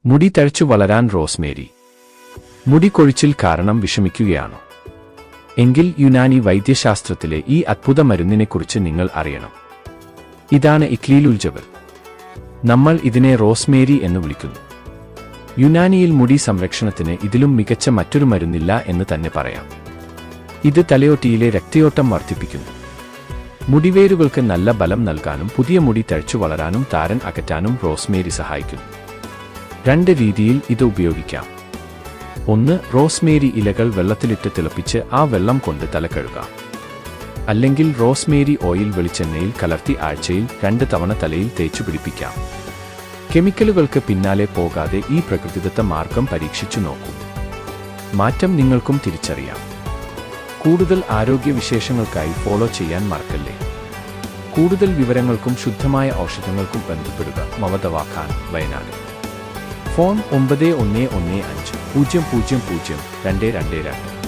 മുടി തഴച്ചു വളരാൻ റോസ്മേരി. മുടി കൊഴിച്ചിൽ കാരണം വിഷമിക്കുകയാണോ? എങ്കിൽ യുനാനി വൈദ്യശാസ്ത്രത്തിലെ ഈ അത്ഭുത മരുന്നിനെക്കുറിച്ച് നിങ്ങൾ അറിയണം. ഇതാണ് ഇക്ലീലുൽജബൽ. നമ്മൾ ഇതിനെ റോസ്മേരി എന്ന് വിളിക്കുന്നു. യുനാനിയിൽ മുടി സംരക്ഷണത്തിന് ഇതിലും മികച്ച മറ്റൊരു മരുന്നില്ല എന്ന് തന്നെ പറയാം. ഇത് തലയോട്ടിയിലെ രക്തയോട്ടം വർദ്ധിപ്പിക്കുന്നു. മുടിവേരുകൾക്ക് നല്ല ബലം നൽകാനും പുതിയ മുടി തഴച്ചു വളരാനും താരൻ അകറ്റാനും റോസ്മേരി സഹായിക്കുന്നു. 2 രീതിയിൽ ഇത് ഉപയോഗിക്കാം. 1. റോസ്മേരി ഇലകൾ വെള്ളത്തിലിട്ട് തിളപ്പിച്ച് ആ വെള്ളം കൊണ്ട് തല കഴുകാം. അല്ലെങ്കിൽ റോസ്മേരി ഓയിൽ വെളിച്ചെണ്ണയിൽ കലർത്തി ആഴ്ചയിൽ 2 തവണ തലയിൽ തേച്ചു പിടിപ്പിക്കാം. കെമിക്കലുകൾക്ക് പിന്നാലെ പോകാതെ ഈ പ്രകൃതിദത്ത മാർഗം പരീക്ഷിച്ചു നോക്കൂ. മാറ്റം നിങ്ങൾക്കും തിരിച്ചറിയാം. കൂടുതൽ ആരോഗ്യ വിശേഷങ്ങൾക്കായി ഫോളോ ചെയ്യാൻ മറക്കല്ലേ. കൂടുതൽ വിവരങ്ങൾക്കും ശുദ്ധമായ ഔഷധങ്ങൾക്കും ബന്ധപ്പെടുക. മമതവാ ഖാൻ, വയനാട്. ഫോൺ 9115 000 222.